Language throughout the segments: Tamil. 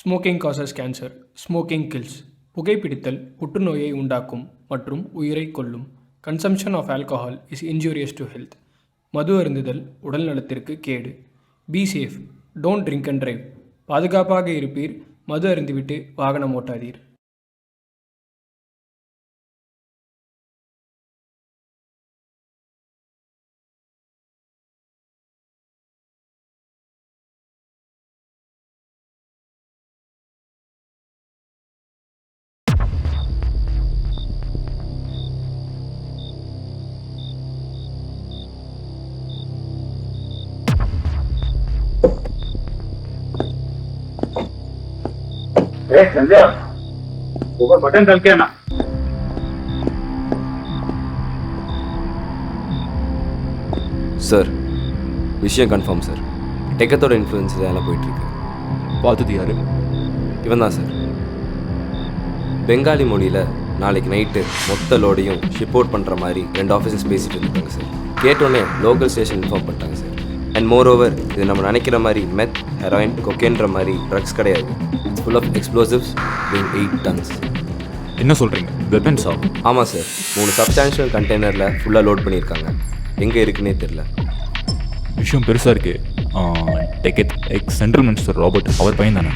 Smoking causes cancer. Smoking kills. புகைப்பிடித்தல் புற்றுநோயை உண்டாக்கும் மற்றும் உயிரை கொல்லும். Consumption of alcohol is injurious to health. மது அருந்துதல் உடல் நலத்திற்கு கேடு. Be safe. Don't drink and drive. பாதுகாப்பாக இருப்பீர். மது அருந்திவிட்டு வாகனம் ஓட்டாதீர். संजय ऊपर बटन डाल के आना. சார் விஷயம் கன்ஃபார்ம் சார். டெக்கத்தோட இன்ஃப்ளூயன்ஸ் இதெல்லாம் போயிட்டுருக்கு. பார்த்தது யாரு? இவன் தான் சார். பெங்காலி மொழியில் நாளைக்கு நைட்டு மொத்த லோடையும் ஷிப் அவுட் பண்ணுற மாதிரி 2 ஆஃபீஸர்ஸ் பேசிகிட்டு இருக்காங்க சார். கேட்டோன்னே லோக்கல் ஸ்டேஷன் இன்ஃபார்ம் பண்ணிட்டாங்க சார். அண்ட் மோர் ஓவர் இது நம்ம நினைக்கிற மாதிரி மெத், ஹெராயின், கொக்கேன்ற மாதிரி ட்ரக்ஸ் கிடையாது. It's full of explosives being 8 tons. என்ன சொல்கிறீங்க? வெப்பன்ஸா? ஆமாம் சார். 3 சப்ஸ்டான்ஷியல் கண்டெய்னரில் ஃபுல்லாக லோட் பண்ணியிருக்காங்க. எங்கே இருக்குன்னே தெரில. விஷயம் பெருசாக இருக்குது. டெக்கெட் சென்ட்ரல் மினிஸ்டர் ராபர்ட் அவர் பையன் தானே?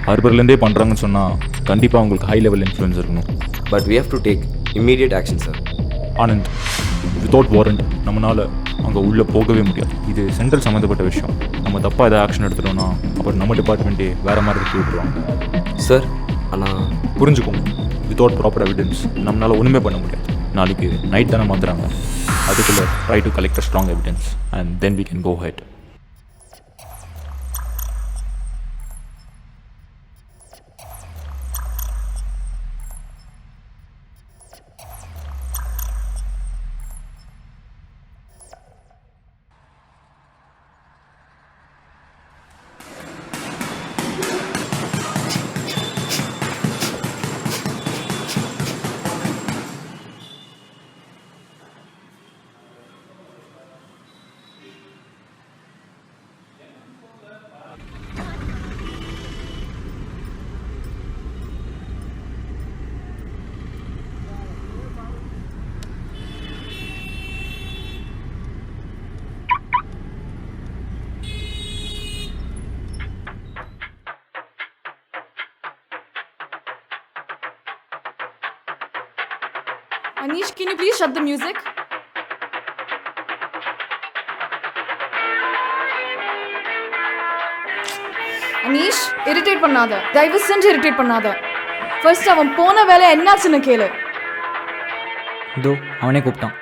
ஹார்பர்லேருந்தே பண்ணுறாங்கன்னு சொன்னால் கண்டிப்பாக அவங்களுக்கு ஹை லெவல் இன்ஃப்ளூயன்ஸ் இருக்கணும். But we have to take immediate action sir. Anand, without warrant நம்மளால் அங்கே உள்ளே போகவே முடியாது. இது சென்ட்ரல் சம்மந்தப்பட்ட விஷயம். நம்ம தப்பாக எதாவது ஆக்ஷன் எடுத்துட்டோம்னா அப்புறம் நம்ம டிபார்ட்மெண்ட்டே வேறு மாதிரி எடுத்து விட்டுருவாங்க சார். ஆனால் புரிஞ்சுக்கோங்க, வித்தவுட் ப்ராப்பர் எவிடன்ஸ் நம்மளால் ஒன்றுமே பண்ண முடியாது. நாளைக்கு நைட் தானே மாற்றுறாங்க. அதுக்குள்ளே try to collect a strong evidence and then we can go ahead. Anish, can you please shut the music? Anish, irritate பண்ணாத. தயவு செஞ்சு irritate பண்ணாத. ஃபர்ஸ்ட் அவன் போன வேலை என்னாச்சுன்னு கேளு. இதோ அவனே கூப்பிட்டான்.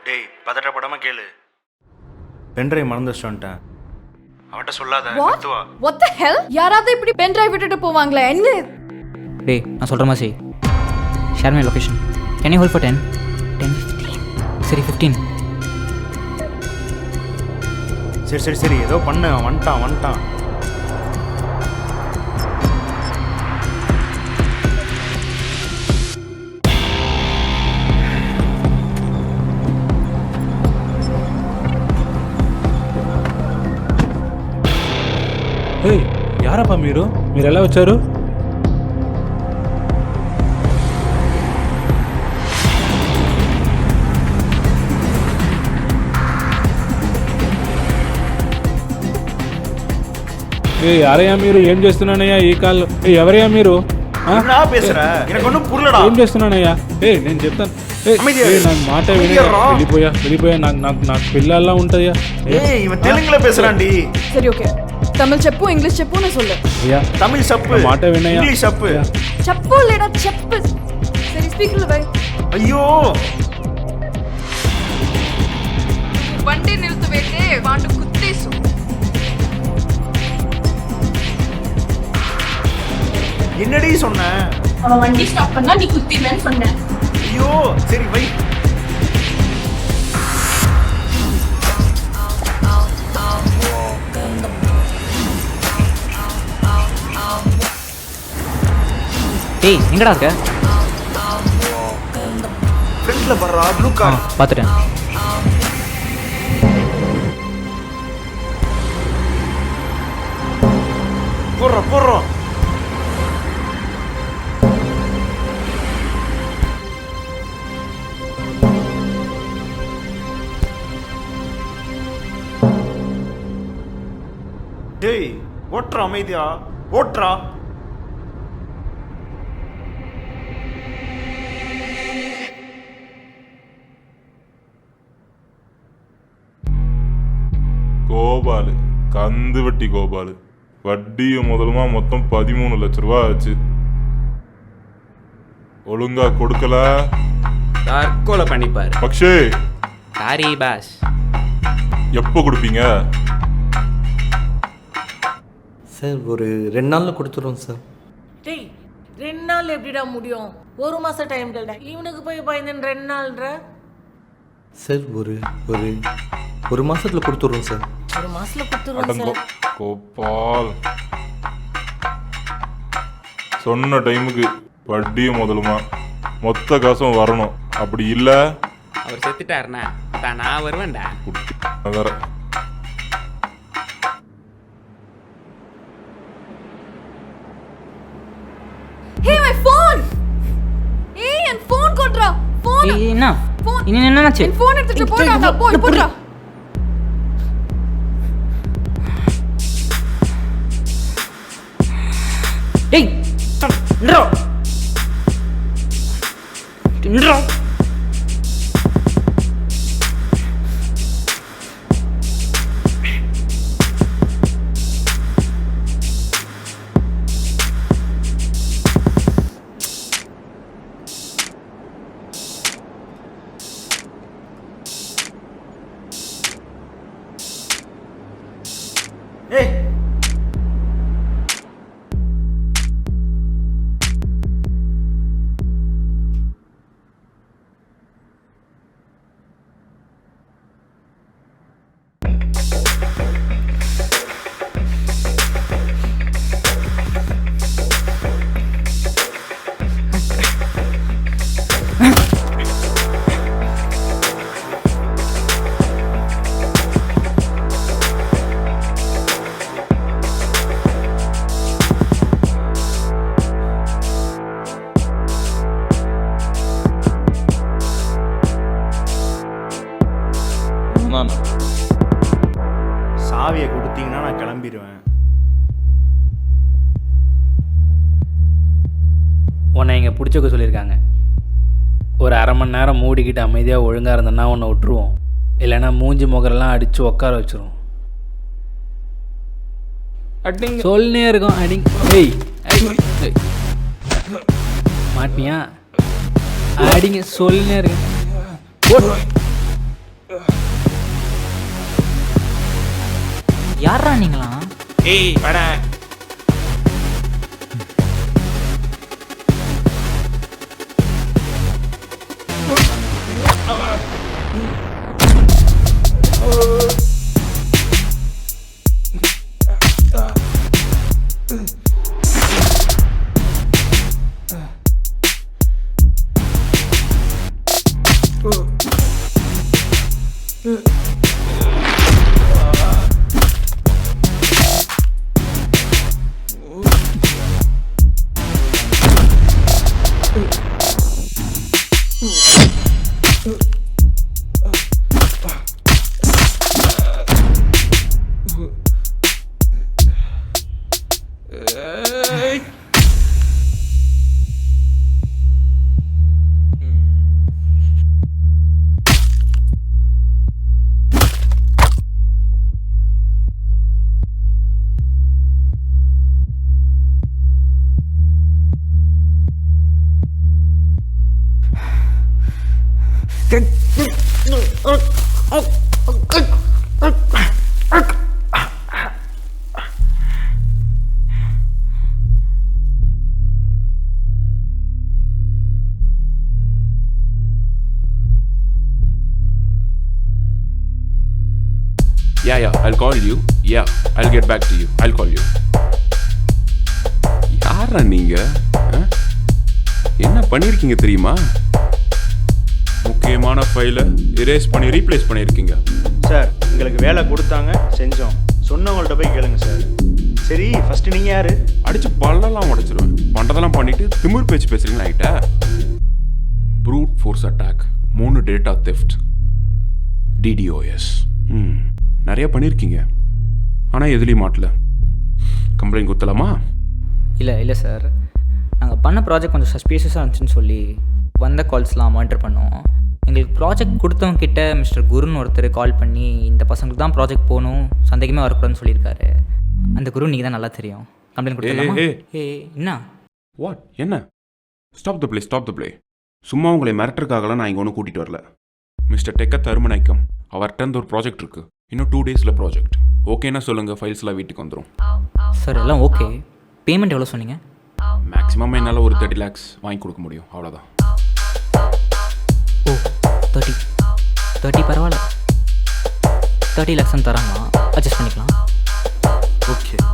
டேய், பதட்டப்படாம கேளு. பென்ட்ரைவ் மறந்து வச்சுட்டேன். அவன்கிட்ட சொல்லாத. What the hell? யாராவது இப்படி பென் டிரைவ் விட்டுட்டு போவாங்களா? என்ன? டேய், நான் சொல்கிற மாதிரி செய். Share my location. Can you hold for 10? 15. சரி 15. சரி ஏதோ பண்ணு. வந்துட்டான். యారప్ప మీరు ఎలా వచ్చారు? యారయ్యా మీరు? ఏం చేస్తున్నానయ్యా ఈ కాల్లో? ఎవరయ్యా మీరు? ఏం చేస్తున్నానయ్యా? నేను చెప్తాను. నాకు మాట వెళ్ళిపోయా. నాకు పిల్లల్లా ఉంటుందయ్యా. சரி ஓகே, தமிழ் செப்பு, இங்கிலீஷ் செப்பு நான் சொல்லு. தமிழ் செப்பு, మాట వినయ్యా. இங்கிலீஷ் செப்பு. செப்பு இல்லடா, செப்பு. சரி ஸ்பீக்கர்ல வை. ஐயோ, வண்டி நிறுத்து வைத்தே வாண்டு குத்தேசு. என்னடி சொன்ன? அவன் வண்டி ஸ்டாப் பண்ணா நீ குத்திடுவேன்னு சொன்ன. ஐயோ, சரி வை. டேய், எங்கடா இருக்க? ஃப்ரண்ட்ல பர்றா, ப்ளூ கார். பார்த்துட்டேன். போறா போடுறோம். டேய் ஓட்டுறா அமைதியா ஓட்டுறா. கோபாலு கந்து வட்டி கோபாலு வட்டியும் முதலுமா மொத்தம் 13 லட்ச ரூபா ஆச்சு. ஒழுங்கா கொடுக்கல தற்கொலை பண்ணிப்பாரு. பக்ஷே சாரி பாஸ். எப்போ கொடுப்பீங்க? சார் ஒரு 2 நாளில் கொடுத்துருவோம் சார். டேய் 2 நாள் எப்படிடா முடியும்? 1 மாதம் டைம் கேட்டா இவனுக்கு போய் பயந்துன்னு 2 நாள்ன்ற. சார் ஒரு மாதத்தில் கொடுத்துட்றோம் சார். 1 மாசத்துல கொடுத்துருவோம் அடங்கோ சார். கோபால் சொன்ன டைமுக்கு வட்டியும் முதலுமா மொத்த காசும் வரணும். அப்படி இல்லை அவர் செத்துட்டாருண்ணா நான் வருவேன்டா. வேற Hey, my phone! Hey, N phone கொட்றா. Phone. என்ன Phone. இன்னும் என்னாச்சு? என் phone எடுத்துட்டு போடா. போடுறா. டேய் நின்றோ நின்றோ. ஏய் சாவியை கொடுத்தீங்கன்னா நான் கிளம்பிடுவேன். உன்னை இங்கே பிடிச்சக்க சொல்லியிருக்காங்க. ஒரு 1/2 மணி நேரம் மூடிக்கிட்டு அமைதியாக ஒழுங்காக இருந்தேன்னா உன்னை விட்டுருவோம். இல்லைன்னா மூஞ்சி முகரெல்லாம் அடித்து உட்கார வச்சுருவோம். அடிங்க சொல்லினே இருக்கும். அடிங்க. ஏய் மாட்டியா? அடிங்க சொல்லினே இருக்கு. யாரா நீங்களா? ஏய் வாடா. Yeah, I'll call you. Yeah, I'll get back to you. I'll call you. யாரா நீங்க? என்ன பண்ணிருக்கீங்க தெரியுமா? முக்கியமான ஃபைலை erase பண்ணி ரீப்ளேஸ் பண்ணிருக்கீங்க. சார் உங்களுக்கு வேலை கொடுத்தாங்க செஞ்சோம். சொன்னவங்கள்ட்ட போய் கேளுங்க சார். சரி ஃபர்ஸ்ட் நீங்கள் யார்? அடிச்சு பல்லெல்லாம் உடைச்சிருவேன். பண்ணுறதெல்லாம் பண்ணிட்டு திமிர் பேச்சு பேசுறீங்களா ஆகிட்ட? Brute force attack, 3 data theft, DDoS. நிறைய பண்ணியிருக்கீங்க, ஆனால் எதுலேயும் மாட்டல. கம்ப்ளைண்ட் கொடுத்தலாமா? இல்லை சார், நாங்கள் பண்ண ப்ராஜெக்ட் கொஞ்சம் சஸ்பீஷியஸாக இருந்துச்சுன்னு சொல்லி வந்த கால்ஸ்லாம் மானிட்டர் பண்ணோம். எங்களுக்கு ப்ராஜெக்ட் கொடுத்தவங்க கிட்ட மிஸ்டர் குருன்னு ஒருத்தர் கால் பண்ணி இந்த பசங்களுக்கு தான் ப்ராஜெக்ட் போகணும், சந்தேகமே வரக்கூடாதுன்னு சொல்லியிருக்காரு. அந்த குரு நீங்கள் தான் நல்லா தெரியும். கம்ப்ளைண்ட் கொடுத்தலாமா? என்ன வாட்? என்ன? Stop the play. சும்மா உங்களை மிரட்டுறதுக்காகலாம் நான் இங்கே ஒன்றும் கூட்டிகிட்டு வரல. மிஸ்டர் டெக்க தருமநாயக்கம், அவர்கிட்ட ஒரு ப்ராஜெக்ட் இருக்குது. இன்னும் 2 டேஸில் ப்ராஜெக்ட் ஓகேன்னா சொல்லுங்கள், ஃபைல்ஸ்லாம் வீட்டுக்கு வந்துடும். சார் எல்லாம் ஓகே. பேமெண்ட் எவ்வளோ சொன்னீங்க? மேக்ஸிமம் என்னால் ஒரு 30 lakhs வாங்கி கொடுக்க முடியும், அவ்வளோதான். ஓ 30 பரவாயில்ல. 30 lakhs தராங்களா? அட்ஜஸ்ட் பண்ணிக்கலாம். Okay sir.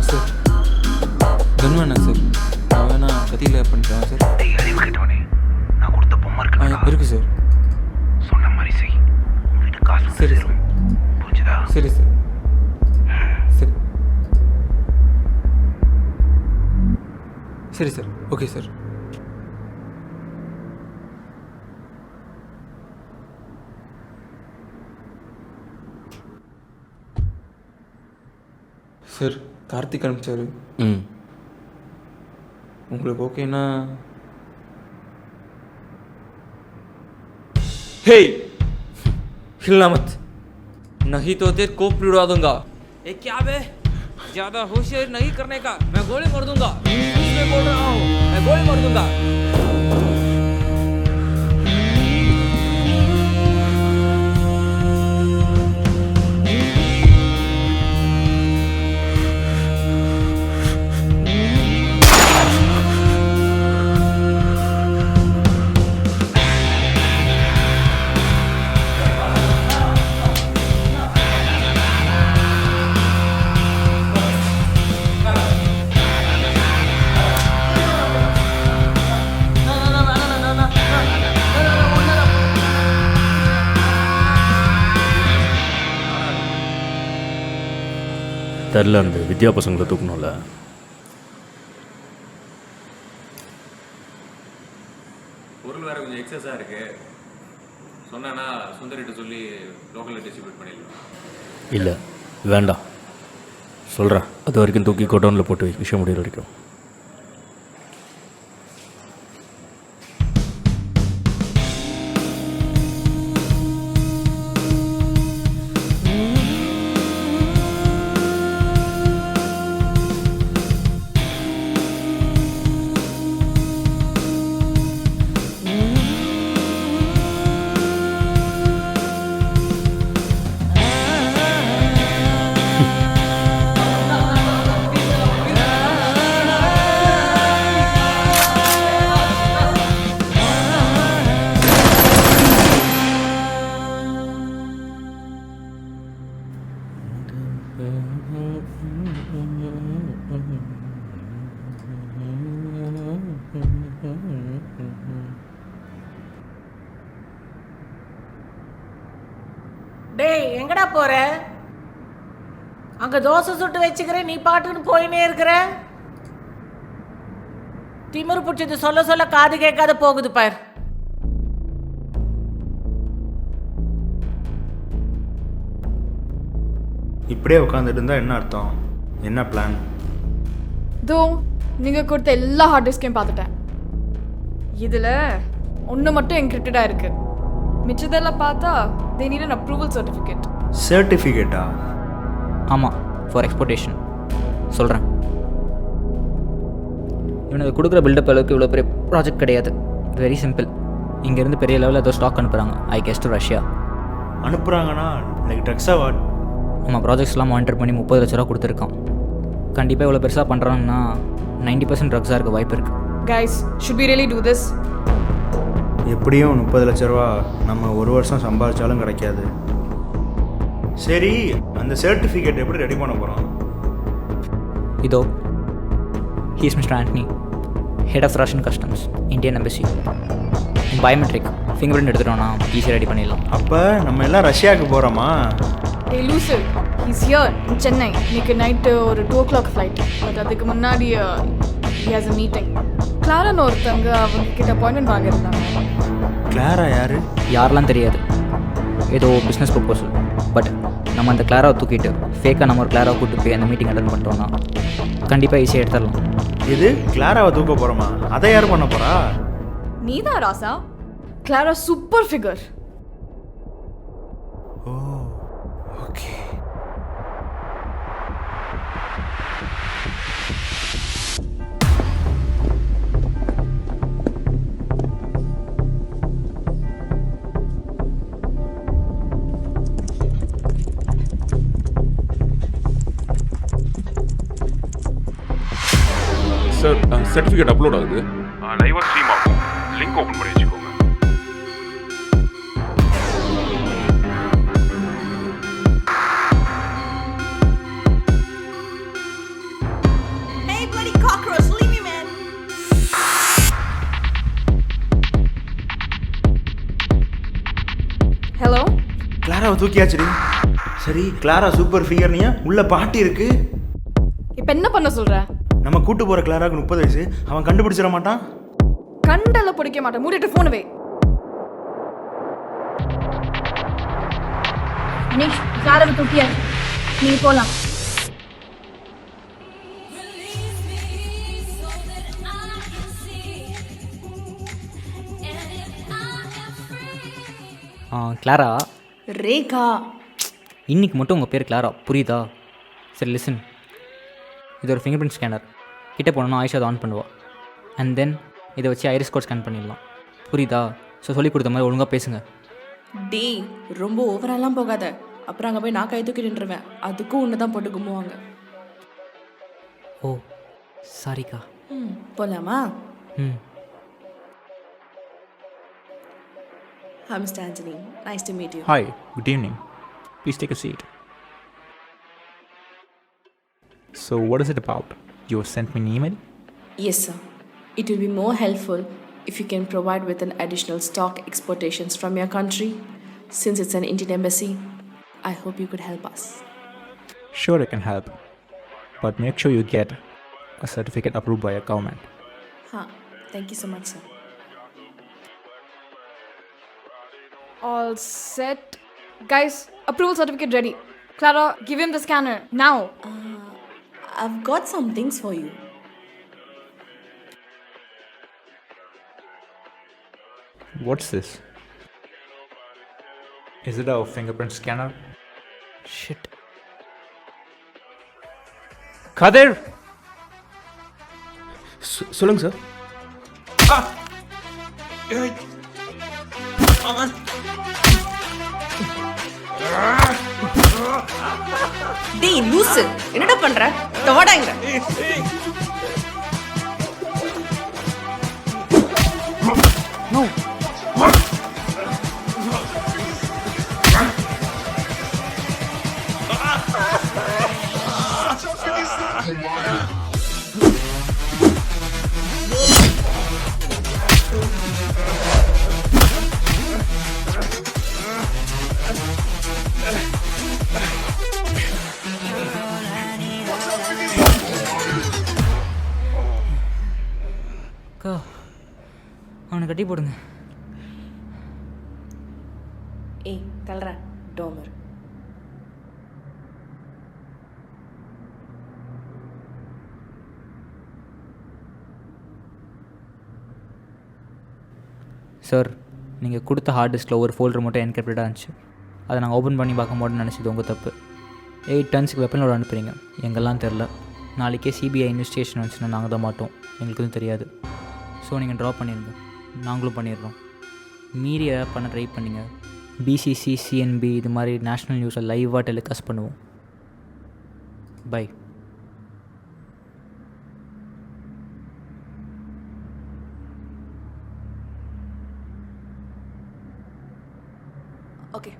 சார் தன்வானா சார், நான் வேணா கத்தியில் பண்ணிக்கலாம் சார். அறிவு கேட்டவனே, நான் கொடுத்த பொம்மை இருக்கு சார். சொன்ன மாதிரி செய், உங்ககிட்ட காசு. சரி சார், புரிஞ்சுதா? சரி சார். சரி sir, okay sir. Sir Karthik அனுப்பிச்சாரு. உங்களுக்கு ஓகேண்ணா? हे हिलना मत, नहीं तो तेरे को उड़ा दूंगा. ए क्या बे, ज्यादा होशियारी नहीं करने का, मैं गोली मार दूंगा. मैं बोल रहा हूँ, मैं गोली मार दूंगा. தெரில, அந்த வித்யா பசங்களை தூக்கணும்ல. பொருள் வேறு கொஞ்சம் எக்ஸஸாக இருக்குது. சொன்னா சுந்தரிட்ட சொல்லி லோக்கலில் டிஸ்ட்ரிபியூட் பண்ணிடலாம். இல்லை வேண்டாம், சொல்கிறேன். அது வரைக்கும் தூக்கி கோடவுனில் போட்டு விஷயம் முடிகிற வரைக்கும். டேய் எங்கடா போற? அங்க தோசை சுட்டு வச்சுக்கிறேன், நீ பாட்டுன்னு போயினே இருக்கிற. திமிரு பிடிச்சது சொல்ல சொல்ல காது கேட்காத போகுது பார். இப்படியே உட்காந்துட்டு இருந்தா என்ன அர்த்தம்? என்ன பிளான்? தூம், நீங்கள் கொடுத்த எல்லா ஹார்ட் டிஸ்கையும் பார்த்துட்டேன். இதில் ஒன்று மட்டும் என்கிரிப்டடாக இருக்குது. மிச்சதெல்லாம் பார்த்தா they need an approval certificate. சர்டிஃபிகேட்டா? ஆமாம், ஃபார் எக்ஸ்போர்ட்டேஷன். சொல்கிறேன், இவனுக்கு கொடுக்குற பில்டப் அளவுக்கு இவ்வளோ பெரிய ப்ராஜெக்ட் கிடையாது. Very simple. இங்கேருந்து பெரிய லெவலில் ஏதோ ஸ்டாக் அனுப்புகிறாங்க. I guess to Russia. அனுப்புகிறாங்கன்னா லைக் ட்ரக்ஸா வாட்? நம்ம ப்ராஜெக்ட்ஸ்லாம் மானிட்டர் பண்ணி 30 லட்ச ரூபா கொடுத்துருக்கோம். கண்டிப்பாக இவ்வளோ பெருசாக பண்ணுறாங்கன்னா 90% ட்ரக்ஸாக இருக்க வாய்ப்பு இருக்குது. Guys, should we really do this? எப்படியும் 30 லட்ச ரூபா நம்ம ஒரு வருஷம் சம்பாதிச்சாலும் கிடைக்காது. சரி, அந்த சர்டிஃபிகேட் எப்படி ரெடி பண்ண போகிறோம்? இதோ, he's mister Antony. Head of Russian customs, Indian embassy. Biometric finger print எடுத்துட்டோம்னா ஈஸியாக ரெடி பண்ணிடலாம். அப்போ நம்ம எல்லாம் ரஷ்யாவுக்கு போகிறோமா? ஏ லூசு, இஸ் ஹியர் இன் சென்னை. இன்னைக்கு நைட்டு ஒரு 2 o'clock ஃப்ளைட். பட் அதுக்கு முன்னாடி ஹி ஹாஸ் அ மீட்டிங். கிளாரான்னு ஒருத்தவங்க அவங்க கிட்ட அப்பாயின்மெண்ட் வாங்கியிருந்தாங்க. கிளாரா யார்? யாரெல்லாம் தெரியாது, ஏதோ பிஸ்னஸ் ப்ரொப்போசல். பட் நம்ம அந்த கிளாராவை தூக்கிட்டு ஃபேக்காக நம்ம ஒரு கிளாராவை கூப்பிட்டு போய் அந்த மீட்டிங் அட்டன் பண்ணிட்டோம்னா கண்டிப்பாக ஈஸியாக எடுத்துடலாம். இது கிளாராவை தூக்க போகிறோமா? அதை யார் பண்ண போகிறா? நீதான் ராசா. Clara super figure. Oh okay. Sir certificate upload ஆகுது. லைவாக ஸ்ட்ரீம் ஆகும். லிங்க் ஓப்பன் பண்ணி வச்சுக்கோங்க. Hey bloody cockroach, leave me man. Hello. கிளாராவை தூக்கியாச்சுடி. சரி, கிளாரா சூப்பர் ஃபிகர்னியா உள்ள பாட்டி இருக்கு. இப்போ என்ன பண்ண சொல்ற? நம்ம கூட்டு போகிற கிளாராவுக்கு 30 வயசு. அவன் கண்டுபிடிச்சிட மாட்டான். கண்டெல்லாம் பிடிக்க மாட்டேன். மூடிட்டு ஃபோன் வை. அனிஷ், கிளாராவை தூக்கியாச்சு. நீங்க போலாம். கிளாரா. ரேகா. இன்னைக்கு மட்டும் உங்கள் பேர் கிளாரா, புரியுதா? சரி லிசன், இது ஒரு ஃபிங்கர் பிரிண்ட் ஸ்கேனர். கிட்டே போனோன்னா ஆயிஷா அதை ஆன் பண்ணுவாள். அண்ட் தென் இதை வச்சு ஐரிஸ் கோட் ஸ்கேன் பண்ணிடலாம், புரியுதா? ஸோ சொல்லி கொடுத்த மாதிரி ஒழுங்காக பேசுங்க. டே, ரொம்ப ஓவராலாம் போகாத. அப்புறம் அங்கே போய் நான் கை தூக்கி நின்றுவேன். அதுக்கும் ஒன்று தான் போட்டு கும்புவாங்க. ஓ சாரிக்கா. போகலாமா? ம். Hi, Mr. Anthony. Nice to meet you. Hi, good evening. Please take a seat. So, what is it about? You sent me an email? Yes, sir. It will be more helpful if you can provide with an additional stock exportations from your country. Since it's an Indian embassy, I hope you could help us. Sure, I can help. But make sure you get a certificate approved by your government. Thank you so much, sir. All set. Guys, approval certificate ready. Clara, give him the scanner now. I've got some things for you. What's this? Is it a fingerprint scanner? Shit. Kadir! சொல்லுங்க சார். டேய் லூசு, என்னடா பண்ற? தோடாங்க. No. அக்கா, அவனை கட்டி போடுங்க. ஏய் தல்றா டோமர். சார், நீங்கள் கொடுத்த ஹார்ட் டிஸ்கில் ஒரு ஃபோல்டர் மட்டும் என்கிரிப்டடாக இருந்துச்சு. அதை நாங்கள் ஓப்பன் பண்ணி பார்க்க மாட்டோம்னு நினச்சது உங்கள் தப்பு. 8 டன்ஸுக்கு வெப்பனோட அனுப்புகிறீங்க, எங்கெல்லாம் தெரில. நாளைக்கே சிபிஐ இன்வெஸ்டிகேஷன் வந்துச்சுன்னா நாங்கள் தான் மாட்டோம், எங்களுக்கு எதுவும் தெரியாது. ஸோ நீங்கள் ட்ராப் பண்ணிடுங்க, நாங்களும் பண்ணிடுறோம். மீறி ஏதாவது பண்ண ட்ரை பண்ணிங்க. பிசிசி, சிஎன்பி இது மாதிரி நேஷ்னல் நியூஸில் லைவாக டெலிகாஸ்ட் பண்ணுவோம். பை. ஓகே.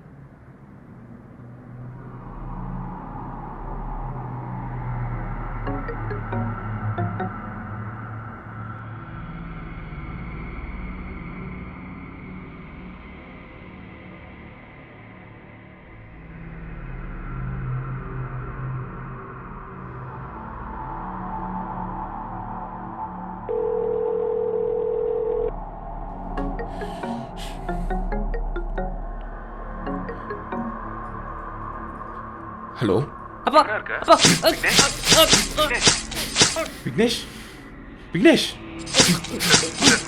ஹலோ அப்பா அப்பா விக்னேஷ் விக்னேஷ்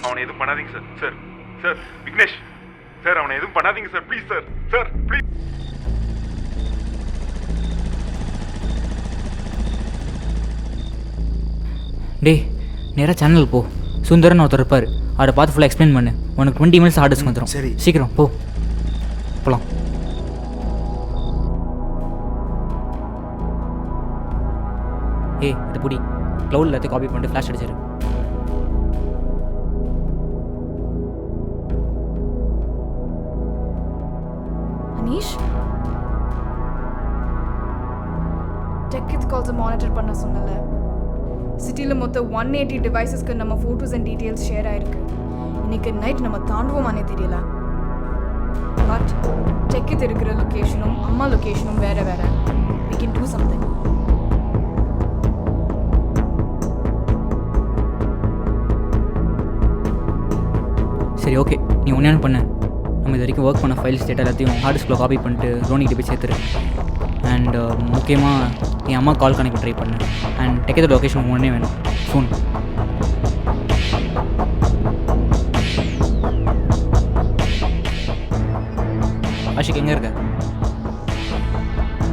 அவனை எதுவும் பண்ணாதீங்க sir. Sir sir Vignesh sir, அவனை எதுவும் பண்ணாதீங்க sir, please sir. Sir please. டேய் நேராக சேனல் போ. சுந்தரன் ஒருத்தர் இருப்பார், அவரை பார்த்து ஃபுல்லாக எக்ஸ்பிளைன் பண்ணு. உனக்கு 20 மினிட்ஸ் ஹார்ட் டிஸ்க் வந்துடும். சரி சீக்கிரம் போ போகலாம். ஏய் இது புடி, க்ளவுட் எல்லாத்தையும் காப்பி பண்ணிட்டு ஃப்ளாஷ் அடிச்சிரு. அனீஷ், டெக் கால்ஸை மானிட்டர் பண்ண சொன்னல. சிட்டியில் மொத்தம் 180 டிவைசஸ்க்கு நம்ம ஃபோட்டோஸ் அண்ட் டீட்டெயில்ஸ் ஷேர் ஆயிருக்கு. இன்னைக்கு நைட் நம்ம தாண்டுவோமானே தெரியல. பட் டெக்கித் இருக்கிற லொக்கேஷனும் அம்மா லொக்கேஷனும் வேற வேற. we can do something. சரி ஓகே, நீ ஒன்றே பண்ண. நம்ம இது வரைக்கும் ஒர்க் பண்ண ஃபைல்ஸ் டேட்டா எல்லாத்தையும் ஹார்ட் டிஸ்கில் காப்பி பண்ணிட்டு ரோனிக்கிட்ட போய் சேர்த்துரு. அண்ட் முக்கியமாக என் அம்மா கால் கனெக்ட் ட்ரை பண்ணு. அண்ட் டெக்கத்தோட லொக்கேஷன் ஒன்றே வேணும் ஃபோன். ஆஷிக் எங்கே இருக்க?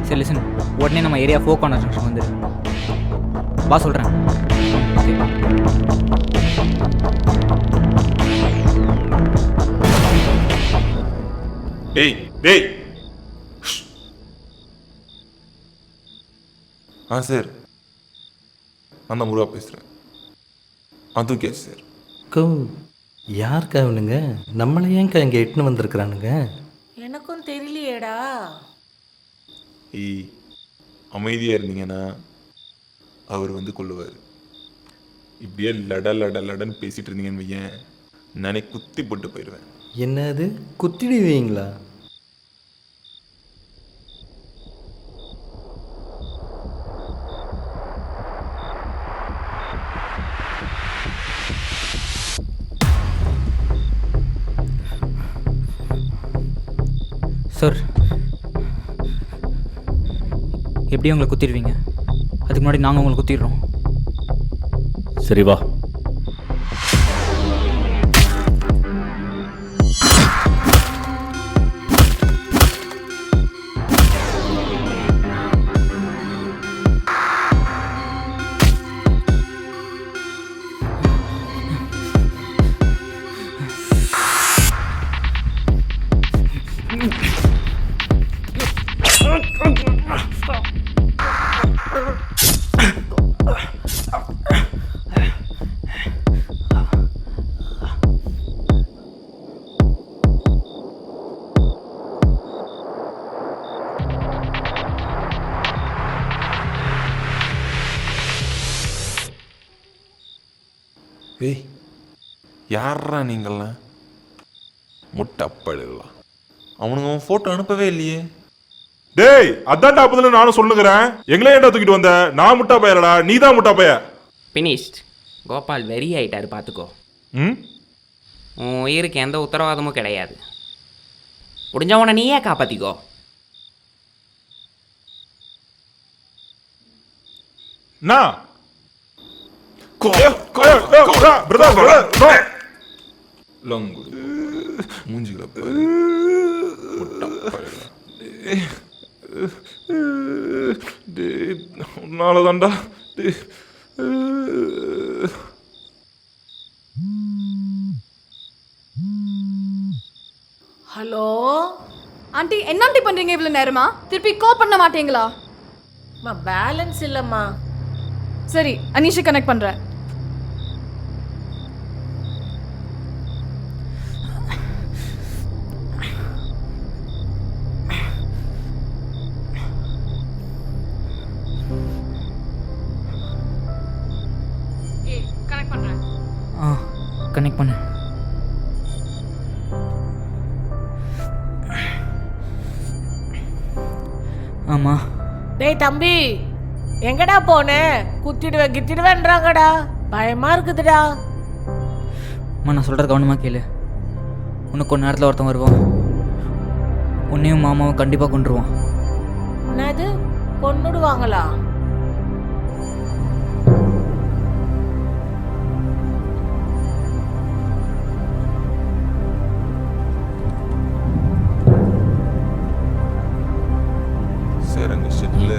சரி லிசன், உடனே நம்ம ஏரியா ஃபோக் கார்னர் ஜங்ஷன் வந்துடு. வா சொல்கிறேன். ஓகே டேய் டேய். சார் நான் தான் முருகா பேசுகிறேன். அதுக்கே சார் யாருக்கா அவனுங்க? நம்மளை ஏன்க்கா இங்கே எட்டுன்னு வந்திருக்கிறானுங்க? எனக்கும் தெரியலையேடா. ஏய் அமைதியாக இருந்தீங்கன்னா அவர் வந்து கொள்ளுவார். இப்படியே லட லட லடன்னு பேசிகிட்டு இருந்தீங்கன்னு வையேன், நானே குத்தி போட்டு போயிடுவேன். என்னது குத்திடுவீங்களா? சார் எப்படியும் உங்களை குத்திடுவீங்க, அதுக்கு முன்னாடி நாங்கள் உங்களை குத்திடுறோம். சரி வா. ஏய் யாரா நீங்கள்லாம்? முட்டப்படுலாம். அவனுங்க அவன் ஃபோட்டோ அனுப்பவே இல்லையே. டேய் அதான் டாப்பதில் நானும் சொல்லுங்கிறேன். எங்களே ஏன்டா தூக்கிட்டு வந்த? நான் முட்டா பையலடா, நீ தான் முட்டா பைய. பினிஷ்ட். கோபால் வெறி ஆயிட்டாரு பார்த்துக்கோ. உன் உயிருக்கு எந்த உத்தரவாதமும் கிடையாது. முடிஞ்சவனை நீயே காப்பாற்றிக்கோ. நான் உன்னாலதான்டா. ஹலோ ஆண்டி, என்ன ஆண்டி பண்றீங்க இவ்வளவு நேரமா? திருப்பி கால் பண்ண மாட்டீங்களா? பேலன்ஸ் இல்லம்மா. சரி அனீஷை கனெக்ட் பண்றேன். கனெக்ட் பண்ணு. ஆமா. டேய் தம்பி, எங்கடா போன? குத்திடுவேன் கித்திடுவேன்றாங்கடா, பயமா இருக்குதுடா. அம்மா நான் சொல்கிற கவனமாக கேளு. உனக்கு கொஞ்ச நேரத்தில் ஒருத்தன் வருவான், உன்னையும் மாமாவும் கண்டிப்பாக கொண்டுருவான். என்னது? கொன்னுடுவாங்களா? சார் அங்கே ஷெட்டில்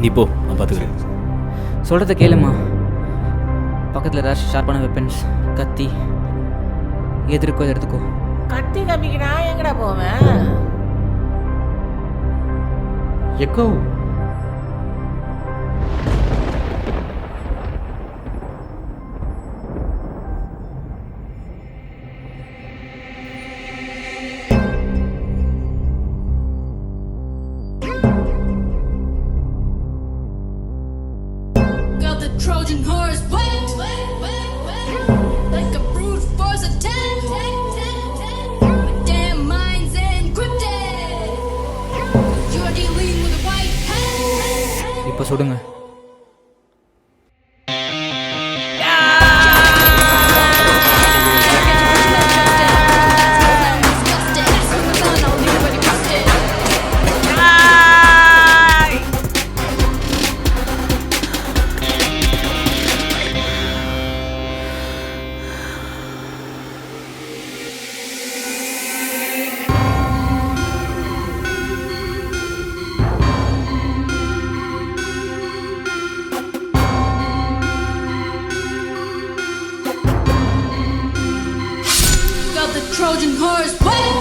நீ போ, நான் பார்த்துக்கிறேன். சொல்கிறத கேளுமா. பக்கத்தில் ஏதாச்சும் ஷார்ப்பான வெப்பன்ஸ், கத்தி எதிர்க்கோ எடுத்துக்கோ. கத்தி கம்பிக்கு நான் எங்கடா போவேன்? Echo Trojan horse wet, like a brute force of 10, with damn minds encrypted. You're dealing with a white hat. இப்போ சுடுங்க. Trojan horse wet,